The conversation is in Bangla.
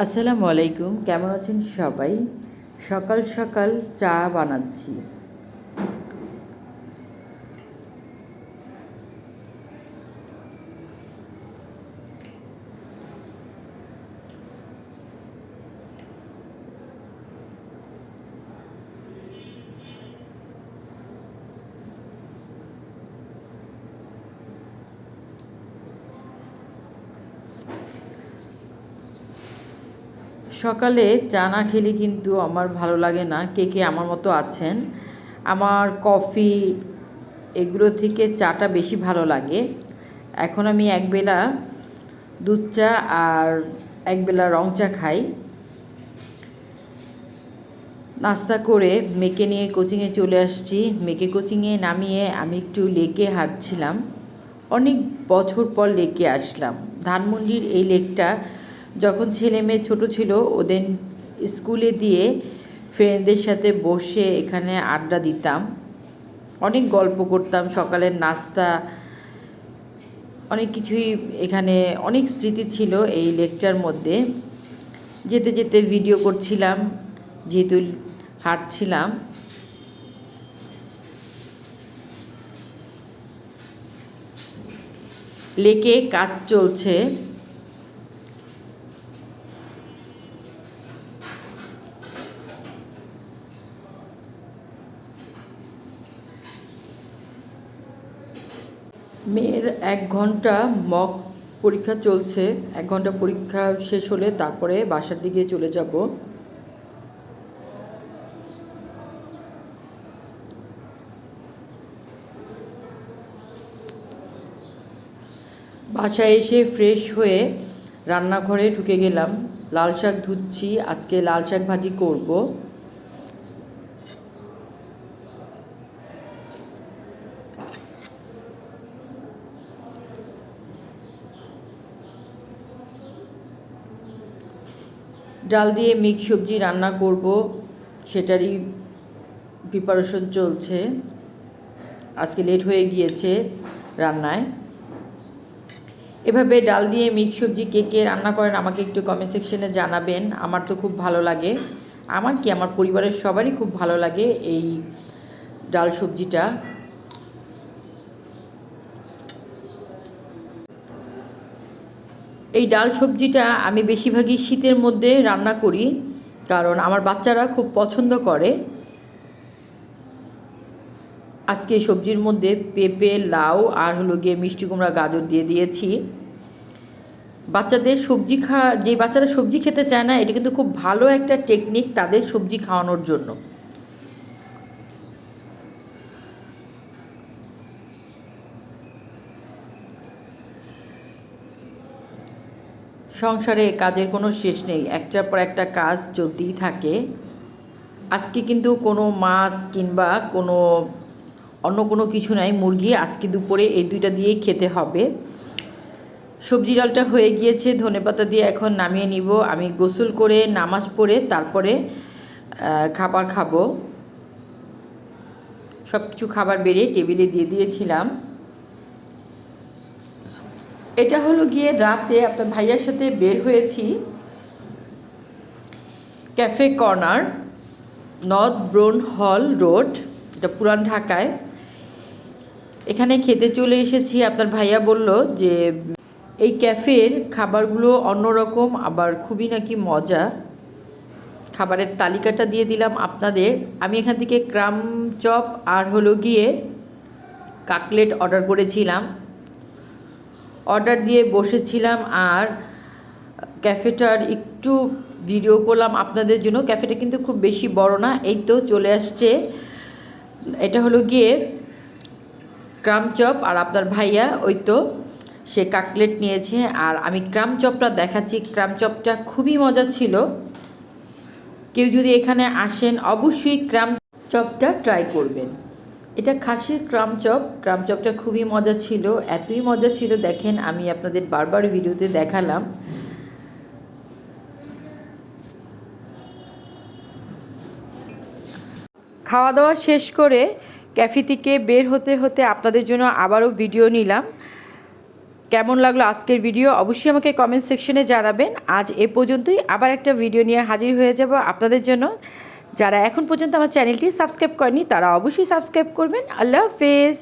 আসসালামু আলাইকুম, কেমন আছেন সবাই? সকাল সকাল চা বানাচ্ছি। সকালে চা না খেলে কিন্তু আমার ভালো লাগে না। কে কে আমার মতো আছেন? আমার কফি এগুলো থেকে চাটা বেশি ভালো লাগে। এখন আমি একবেলা দুধ চা আর একবেলা রং চা খাই। নাস্তা করে মেয়েকে নিয়ে কোচিংয়ে চলে আসছি। মেয়েকে কোচিংয়ে নামিয়ে আমি একটু লেকে হাঁটছিলাম। অনেক বছর পর লেকে আসলাম। ধানমন্ডির এই লেকটা যখন ছেলে মেয়ে ছোটো ছিল ওদের স্কুলে দিয়ে ফ্রেন্ডদের সাথে বসে এখানে আড্ডা দিতাম, অনেক গল্প করতাম, সকালের নাস্তা, অনেক কিছুই। এখানে অনেক স্মৃতি ছিল এই লেকটার মধ্যে। যেতে যেতে ভিডিও করছিলাম যেহেতু হাঁটছিলাম। লেকে কাজ চলছে। মেয়ের 1 ঘন্টা মক পরীক্ষা চলছে। 1 ঘন্টা পরীক্ষা শেষ হলে তারপরে বাসার দিকে চলে যাব। বাসায় এসে ফ্রেশ হয়ে রান্নাঘরে ঢুকে গেলাম। লাল শাক ধুচ্ছি, আজকে লাল শাক ভাজি করব। ডাল দিয়ে মিক্স সবজি রান্না করব, সেটারই প্রিপারেশন চলছে। আজকে লেট হয়ে গিয়েছে রান্নায়। এভাবে ডাল দিয়ে মিক্স সবজি কে কে রান্না করেন আমাকে একটু কমেন্ট সেকশনে জানাবেন। আমার তো খুব ভালো লাগে, আমার পরিবারের সবারই খুব ভালো লাগে এই ডাল সবজিটা। এই ডাল সবজিটা আমি বেশিরভাগই শীতের মধ্যে রান্না করি, কারণ আমার বাচ্চারা খুব পছন্দ করে। আজকে সবজির মধ্যে পেঁপে, লাউ আর গিয়ে মিষ্টি কুমড়া, গাজর দিয়ে দিয়েছি। বাচ্চাদের যে বাচ্চারা সবজি খেতে চায় না, এটা কিন্তু খুব ভালো একটা টেকনিক তাদের সবজি খাওয়ানোর জন্য। সংসারে কাজের কোনো শেষ নেই, একটার পর একটা কাজ চলতেই থাকে। আজকে কিন্তু কোনো মাছ কিংবা অন্য কোনো কিছু নাই, মুরগি আজকে দুপুরে এই দুইটা দিয়েই খেতে হবে। সবজি ডালটা হয়ে গিয়েছে, ধনেপাতা দিয়ে এখন নামিয়ে নিব। আমি গোসল করে নামাজ পড়ে তারপরে খাবার খাবো। সব কিছু খাবার বেড়ে টেবিলে দিয়ে দিয়েছিলাম। এটা গিয়ে রাতে আপনার ভাইয়ার সাথে বের হয়েছি cafe corner, north ব্রোন hall road, এটা পুরান ঢাকায়। এখানে খেতে চলে এসেছি। আপনার ভাইয়া বলল যে এই ক্যাফের খাবারগুলো অন্যরকম, আবার খুবই নাকি মজা। খাবারের তালিকাটা দিয়ে দিলাম আপনাদের। আমি এখান থেকে ক্রাম চপ আর গিয়ে কাটলেট অর্ডার করেছিলাম। অর্ডার দিয়ে বসেছিলাম আর ক্যাফেটার একটু ভিডিও করলাম আপনাদের জন্য। ক্যাফেটা কিন্তু খুব বেশি বড় না, এই তো চলে আসছে। এটা গিয়ে ক্রাম চপ, আর আপনার ভাইয়া ওই তো সে কাটলেট নিয়েছে, আর আমি ক্রাম চপটা দেখাচ্ছি। ক্রাম চপটা খুবই মজা ছিল। কেউ যদি এখানে আসেন অবশ্যই ক্রাম চপটা ট্রাই করবেন। এটা খাসির ক্রাম চপ। ক্রাম চপটা খুবই মজা ছিল, এতই মজা ছিল দেখেন, আমি আপনাদের বারবার ভিডিওতে দেখালাম। খাওয়া দাওয়া শেষ করে ক্যাফে থেকে বের হতে হতে আপনাদের জন্য আবারও ভিডিও নিলাম। কেমন লাগলো আজকের ভিডিও অবশ্যই আমাকে কমেন্ট সেকশনে জানাবেন। আজ এ পর্যন্তই, আবার একটা ভিডিও নিয়ে হাজির হয়ে যাব আপনাদের জন্য। যারা এখন পর্যন্ত আমার চ্যানেলটি সাবস্ক্রাইব করেনি তারা অবশ্যই সাবস্ক্রাইব করবেন। আল্লাহ হাফেজ।